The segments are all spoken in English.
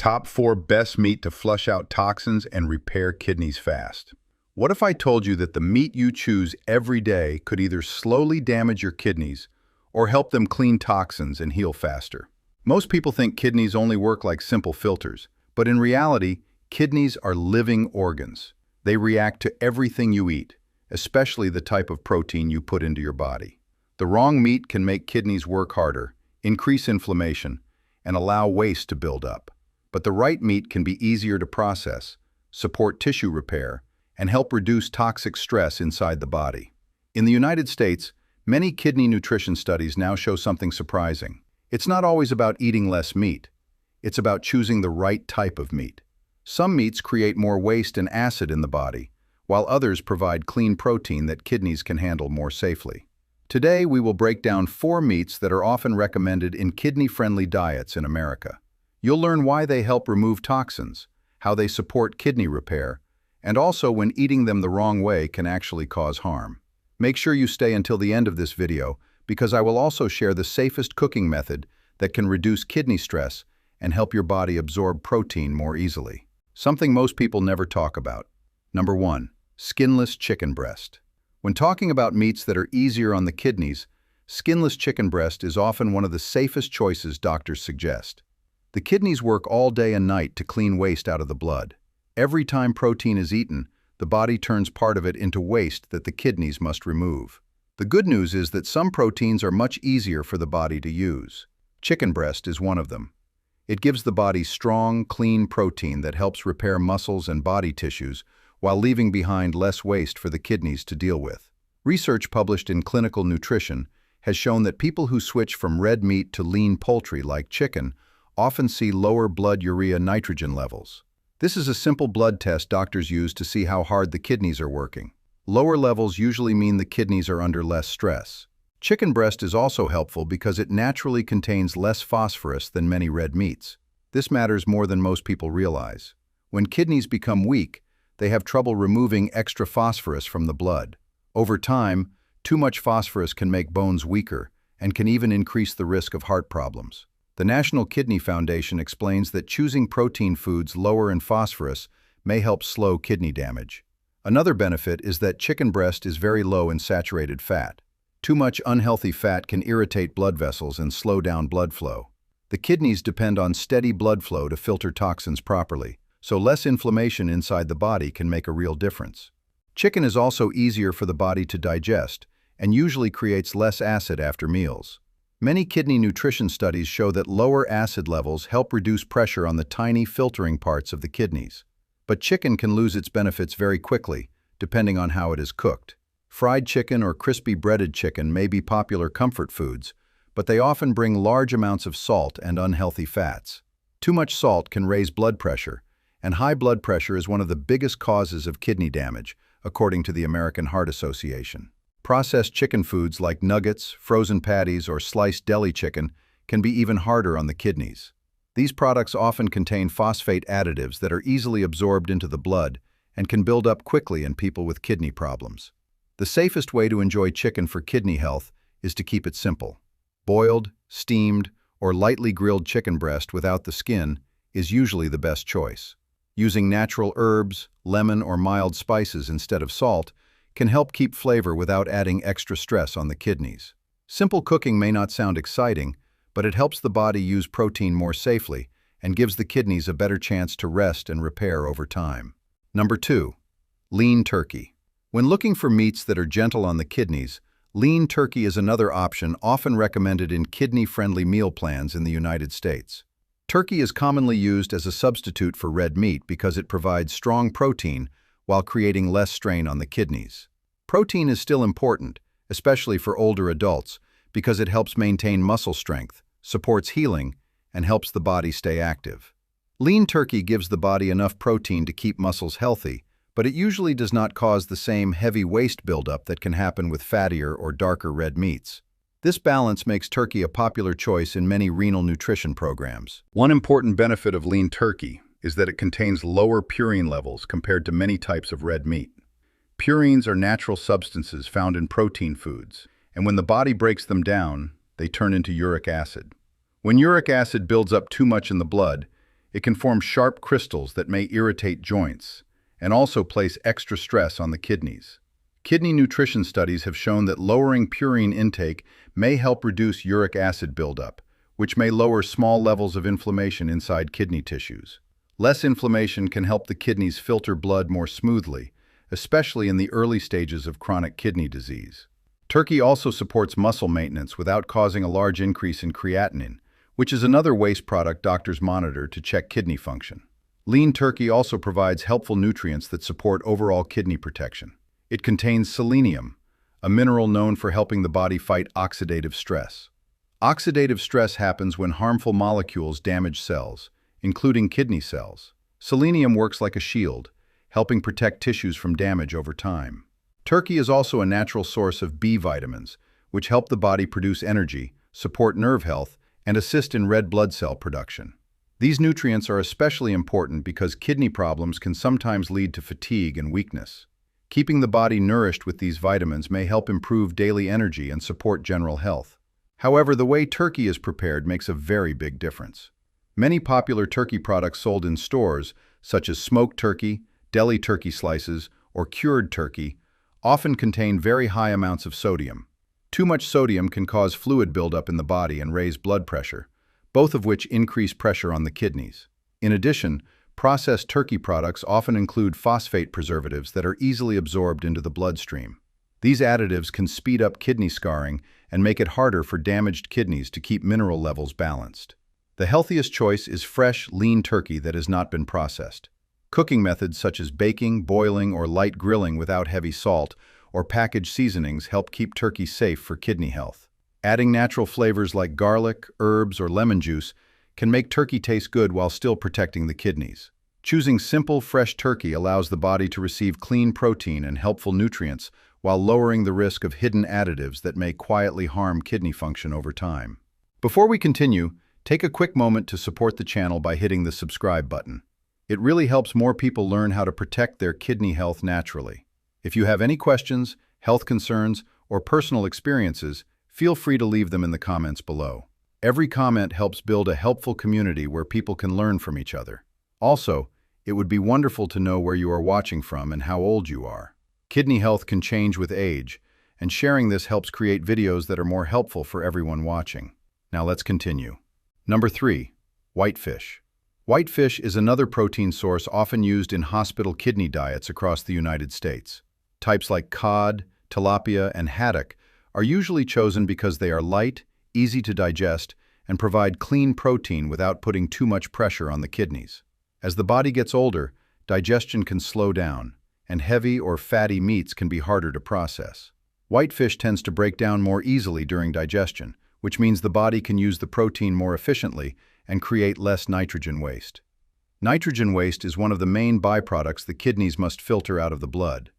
Top 4 best meat to flush out toxins and repair kidneys fast. What if I told you that the meat you choose every day could either slowly damage your kidneys or help them clean toxins and heal faster? Most people think kidneys only work like simple filters, but in reality, kidneys are living organs. They react to everything you eat, especially the type of protein you put into your body. The wrong meat can make kidneys work harder, increase inflammation, and allow waste to build up. But the right meat can be easier to process, support tissue repair, and help reduce toxic stress inside the body. In the United States, many kidney nutrition studies now show something surprising. It's not always about eating less meat. It's about choosing the right type of meat. Some meats create more waste and acid in the body, while others provide clean protein that kidneys can handle more safely. Today, we will break down 4 meats that are often recommended in kidney-friendly diets in America. You'll learn why they help remove toxins, how they support kidney repair, and also when eating them the wrong way can actually cause harm. Make sure you stay until the end of this video because I will also share the safest cooking method that can reduce kidney stress and help your body absorb protein more easily. Something most people never talk about. Number 1. Skinless chicken breast. When talking about meats that are easier on the kidneys, skinless chicken breast is often one of the safest choices doctors suggest. The kidneys work all day and night to clean waste out of the blood. Every time protein is eaten, the body turns part of it into waste that the kidneys must remove. The good news is that some proteins are much easier for the body to use. Chicken breast is one of them. It gives the body strong, clean protein that helps repair muscles and body tissues while leaving behind less waste for the kidneys to deal with. Research published in Clinical Nutrition has shown that people who switch from red meat to lean poultry like chicken often see lower blood urea nitrogen levels. This is a simple blood test doctors use to see how hard the kidneys are working. Lower levels usually mean the kidneys are under less stress. Chicken breast is also helpful because it naturally contains less phosphorus than many red meats. This matters more than most people realize. When kidneys become weak, they have trouble removing extra phosphorus from the blood. Over time, too much phosphorus can make bones weaker and can even increase the risk of heart problems. The National Kidney Foundation explains that choosing protein foods lower in phosphorus may help slow kidney damage. Another benefit is that chicken breast is very low in saturated fat. Too much unhealthy fat can irritate blood vessels and slow down blood flow. The kidneys depend on steady blood flow to filter toxins properly, so less inflammation inside the body can make a real difference. Chicken is also easier for the body to digest and usually creates less acid after meals. Many kidney nutrition studies show that lower acid levels help reduce pressure on the tiny filtering parts of the kidneys. But chicken can lose its benefits very quickly, depending on how it is cooked. Fried chicken or crispy breaded chicken may be popular comfort foods, but they often bring large amounts of salt and unhealthy fats. Too much salt can raise blood pressure, and high blood pressure is one of the biggest causes of kidney damage, according to the American Heart Association. Processed chicken foods like nuggets, frozen patties, or sliced deli chicken can be even harder on the kidneys. These products often contain phosphate additives that are easily absorbed into the blood and can build up quickly in people with kidney problems. The safest way to enjoy chicken for kidney health is to keep it simple. Boiled, steamed, or lightly grilled chicken breast without the skin is usually the best choice. Using natural herbs, lemon, or mild spices instead of salt can help keep flavor without adding extra stress on the kidneys. Simple cooking may not sound exciting, but it helps the body use protein more safely and gives the kidneys a better chance to rest and repair over time. Number 2. Lean turkey. When looking for meats that are gentle on the kidneys, lean turkey is another option often recommended in kidney-friendly meal plans in the United States. Turkey is commonly used as a substitute for red meat because it provides strong protein while creating less strain on the kidneys. Protein is still important, especially for older adults, because it helps maintain muscle strength, supports healing, and helps the body stay active. Lean turkey gives the body enough protein to keep muscles healthy, but it usually does not cause the same heavy waste buildup that can happen with fattier or darker red meats. This balance makes turkey a popular choice in many renal nutrition programs. One important benefit of lean turkey is that it contains lower purine levels compared to many types of red meat. Purines are natural substances found in protein foods, and when the body breaks them down, they turn into uric acid. When uric acid builds up too much in the blood, It can form sharp crystals that may irritate joints and also place extra stress on the kidneys. Kidney nutrition studies have shown that lowering purine intake may help reduce uric acid buildup, which may lower small levels of inflammation inside kidney tissues. Less inflammation can help the kidneys filter blood more smoothly, especially in the early stages of chronic kidney disease. Turkey also supports muscle maintenance without causing a large increase in creatinine, which is another waste product doctors monitor to check kidney function. Lean turkey also provides helpful nutrients that support overall kidney protection. It contains selenium, a mineral known for helping the body fight oxidative stress. Oxidative stress happens when harmful molecules damage cells, including kidney cells. Selenium works like a shield, helping protect tissues from damage over time. Turkey is also a natural source of B vitamins, which help the body produce energy, support nerve health, and assist in red blood cell production. These nutrients are especially important because kidney problems can sometimes lead to fatigue and weakness. Keeping the body nourished with these vitamins may help improve daily energy and support general health. However, the way turkey is prepared makes a very big difference. Many popular turkey products sold in stores, such as smoked turkey, deli turkey slices, or cured turkey, often contain very high amounts of sodium. Too much sodium can cause fluid buildup in the body and raise blood pressure, both of which increase pressure on the kidneys. In addition, processed turkey products often include phosphate preservatives that are easily absorbed into the bloodstream. These additives can speed up kidney scarring and make it harder for damaged kidneys to keep mineral levels balanced. The healthiest choice is fresh, lean turkey that has not been processed. Cooking methods such as baking, boiling, or light grilling without heavy salt or packaged seasonings help keep turkey safe for kidney health. Adding natural flavors like garlic, herbs, or lemon juice can make turkey taste good while still protecting the kidneys. Choosing simple, fresh turkey allows the body to receive clean protein and helpful nutrients while lowering the risk of hidden additives that may quietly harm kidney function over time. Before we continue, take a quick moment to support the channel by hitting the subscribe button. It really helps more people learn how to protect their kidney health naturally. If you have any questions, health concerns, or personal experiences, feel free to leave them in the comments below. Every comment helps build a helpful community where people can learn from each other. Also, it would be wonderful to know where you are watching from and how old you are. Kidney health can change with age, and sharing this helps create videos that are more helpful for everyone watching. Now let's continue. Number 3. Whitefish. Whitefish is another protein source often used in hospital kidney diets across the United States. Types like cod, tilapia, and haddock are usually chosen because they are light, easy to digest, and provide clean protein without putting too much pressure on the kidneys. As the body gets older, digestion can slow down, and heavy or fatty meats can be harder to process. Whitefish tends to break down more easily during digestion, which means the body can use the protein more efficiently and create less nitrogen waste. Nitrogen waste is one of the main byproducts the kidneys must filter out of the blood.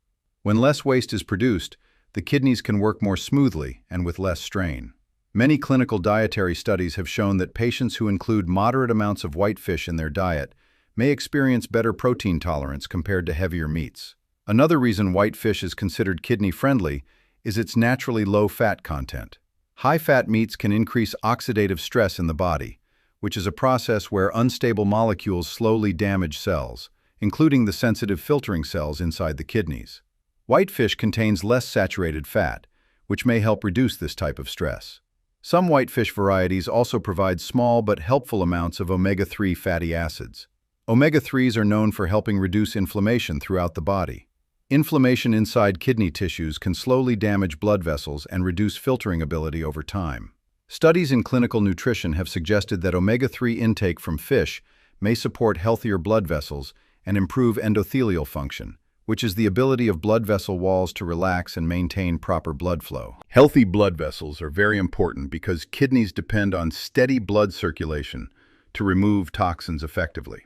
When less waste is produced, the kidneys can work more smoothly and with less strain. Many clinical dietary studies have shown that patients who include moderate amounts of whitefish in their diet may experience better protein tolerance compared to heavier meats. Another reason whitefish is considered kidney-friendly is its naturally low fat content. High-fat meats can increase oxidative stress in the body, which is a process where unstable molecules slowly damage cells, including the sensitive filtering cells inside the kidneys. Whitefish contains less saturated fat, which may help reduce this type of stress. Some whitefish varieties also provide small but helpful amounts of omega-3 fatty acids. Omega-3s are known for helping reduce inflammation throughout the body. Inflammation inside kidney tissues can slowly damage blood vessels and reduce filtering ability over time. Studies in clinical nutrition have suggested that omega-3 intake from fish may support healthier blood vessels and improve endothelial function, which is the ability of blood vessel walls to relax and maintain proper blood flow. Healthy blood vessels are very important because kidneys depend on steady blood circulation to remove toxins effectively.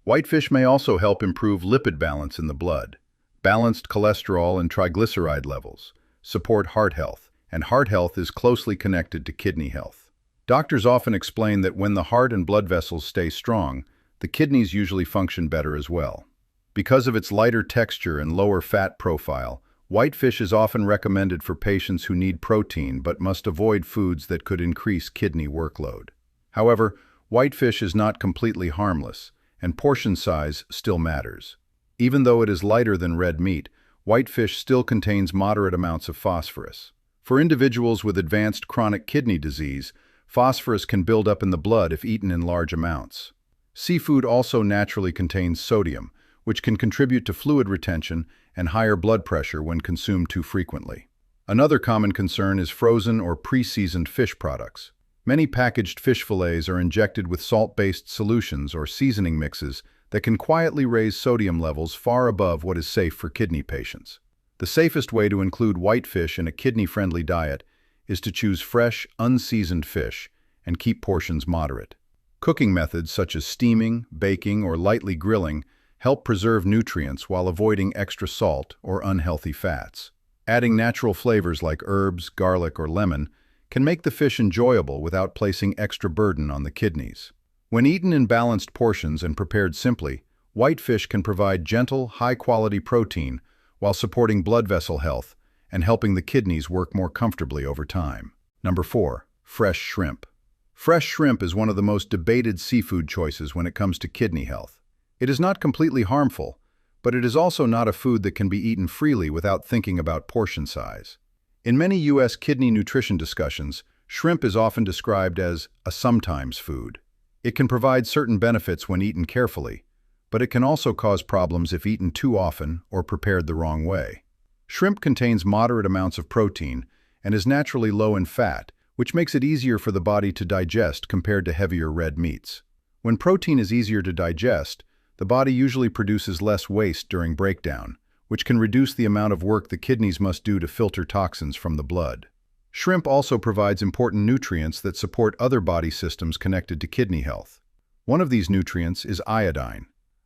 Whitefish may also help improve lipid balance in the blood. Balanced cholesterol and triglyceride levels support heart health, and heart health is closely connected to kidney health. Doctors often explain that when the heart and blood vessels stay strong, the kidneys usually function better as well. Because of its lighter texture and lower fat profile, whitefish is often recommended for patients who need protein but must avoid foods that could increase kidney workload. However, Whitefish is not completely harmless, and portion size still matters. Even though it is lighter than red meat, whitefish still contains moderate amounts of phosphorus. For individuals with advanced chronic kidney disease, phosphorus can build up in the blood if eaten in large amounts. Seafood also naturally contains sodium, which can contribute to fluid retention and higher blood pressure when consumed too frequently. Another common concern is frozen or pre-seasoned fish products. Many packaged fish fillets are injected with salt-based solutions or seasoning mixes that can quietly raise sodium levels far above what is safe for kidney patients. The safest way to include whitefish in a kidney-friendly diet is to choose fresh, unseasoned fish and keep portions moderate. Cooking methods such as steaming, baking, or lightly grilling help preserve nutrients while avoiding extra salt or unhealthy fats. Adding natural flavors like herbs, garlic, or lemon can make the fish enjoyable without placing extra burden on the kidneys. When eaten in balanced portions and prepared simply, whitefish can provide gentle, high-quality protein while supporting blood vessel health and helping the kidneys work more comfortably over time. Number 4. Fresh shrimp. Fresh shrimp is one of the most debated seafood choices when it comes to kidney health. It is not completely harmful, but it is also not a food that can be eaten freely without thinking about portion size. In many U.S. kidney nutrition discussions, shrimp is often described as a sometimes food. It can provide certain benefits when eaten carefully, but it can also cause problems if eaten too often or prepared the wrong way. Shrimp contains moderate amounts of protein and is naturally low in fat, which makes it easier for the body to digest compared to heavier red meats. When protein is easier to digest, the body usually produces less waste during breakdown, which can reduce the amount of work the kidneys must do to filter toxins from the blood. Shrimp also provides important nutrients that support other body systems connected to kidney health. One of these nutrients is iodine.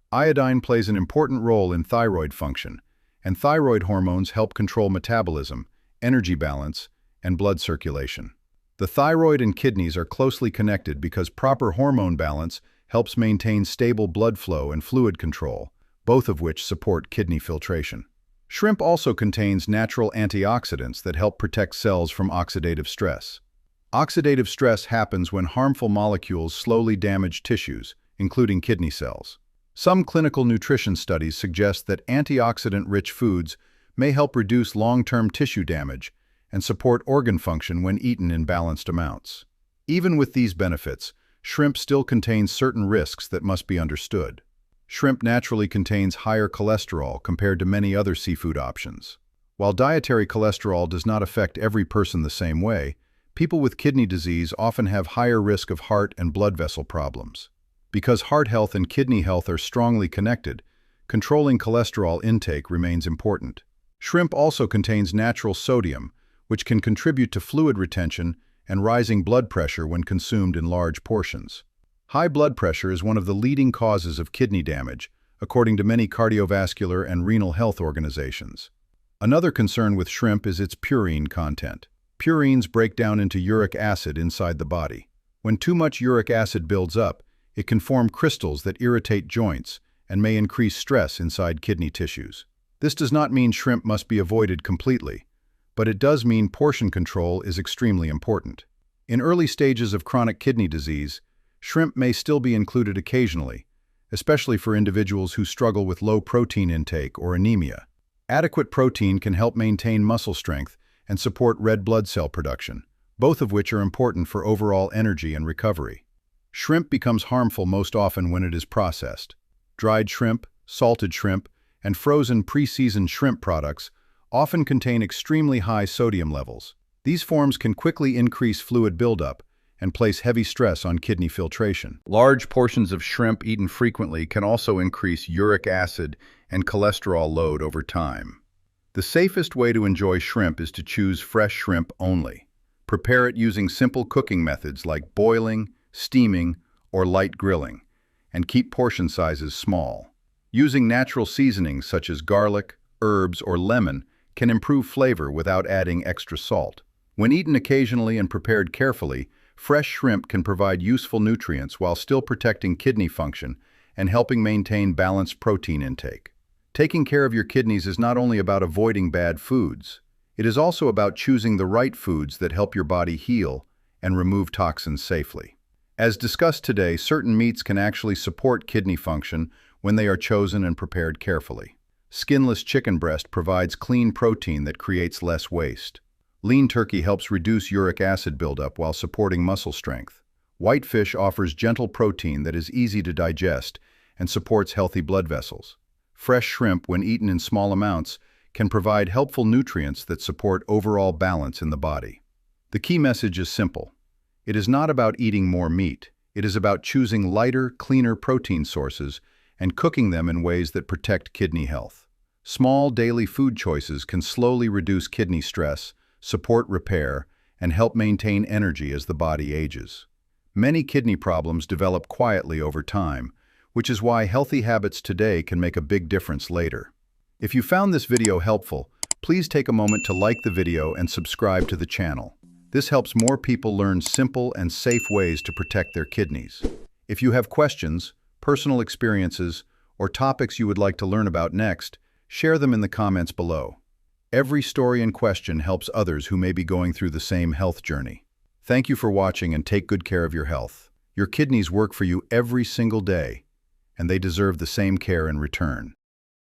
Iodine plays an important role in thyroid function, and thyroid hormones help control metabolism, energy balance, and blood circulation. The thyroid and kidneys are closely connected because proper hormone balance helps maintain stable blood flow and fluid control, both of which support kidney filtration. Shrimp also contains natural antioxidants that help protect cells from oxidative stress. Oxidative stress happens when harmful molecules slowly damage tissues, including kidney cells. Some clinical nutrition studies suggest that antioxidant-rich foods may help reduce long-term tissue damage and support organ function when eaten in balanced amounts. Even with these benefits, shrimp still contains certain risks that must be understood. Shrimp naturally contains higher cholesterol compared to many other seafood options. While dietary cholesterol does not affect every person the same way, people with kidney disease often have higher risk of heart and blood vessel problems. Because heart health and kidney health are strongly connected, controlling cholesterol intake remains important. Shrimp also contains natural sodium, which can contribute to fluid retention and rising blood pressure when consumed in large portions. High blood pressure is one of the leading causes of kidney damage, according to many cardiovascular and renal health organizations. Another concern with shrimp is its purine content. Purines break down into uric acid inside the body. When too much uric acid builds up, it can form crystals that irritate joints and may increase stress inside kidney tissues. This does not mean shrimp must be avoided completely, but it does mean portion control is extremely important. In early stages of chronic kidney disease, shrimp may still be included occasionally, especially for individuals who struggle with low protein intake or anemia. Adequate protein can help maintain muscle strength and support red blood cell production, both of which are important for overall energy and recovery. Shrimp becomes harmful most often when it is processed. Dried shrimp, salted shrimp, and frozen pre-seasoned shrimp products often contain extremely high sodium levels. These forms can quickly increase fluid buildup and place heavy stress on kidney filtration. Large portions of shrimp eaten frequently can also increase uric acid and cholesterol load over time. The safest way to enjoy shrimp is to choose fresh shrimp only. Prepare it using simple cooking methods like boiling, steaming, or light grilling, and keep portion sizes small. Using natural seasonings such as garlic, herbs, or lemon can improve flavor without adding extra salt. When eaten occasionally and prepared carefully, fresh shrimp can provide useful nutrients while still protecting kidney function and helping maintain balanced protein intake. Taking care of your kidneys is not only about avoiding bad foods, it is also about choosing the right foods that help your body heal and remove toxins safely. As discussed today, certain meats can actually support kidney function when they are chosen and prepared carefully. Skinless chicken breast provides clean protein that creates less waste. Lean turkey helps reduce uric acid buildup while supporting muscle strength. White fish offers gentle protein that is easy to digest and supports healthy blood vessels. Fresh shrimp, when eaten in small amounts, can provide helpful nutrients that support overall balance in the body. The key message is simple. It is not about eating more meat. It is about choosing lighter, cleaner protein sources and cooking them in ways that protect kidney health. Small daily food choices can slowly reduce kidney stress, support repair, and help maintain energy as the body ages. Many kidney problems develop quietly over time, which is why healthy habits today can make a big difference later. If you found this video helpful, please take a moment to like the video and subscribe to the channel. This helps more people learn simple and safe ways to protect their kidneys. If you have questions, personal experiences, or topics you would like to learn about next, share them in the comments below. Every story and question helps others who may be going through the same health journey. Thank you for watching, and take good care of your health. Your kidneys work for you every single day, and they deserve the same care in return.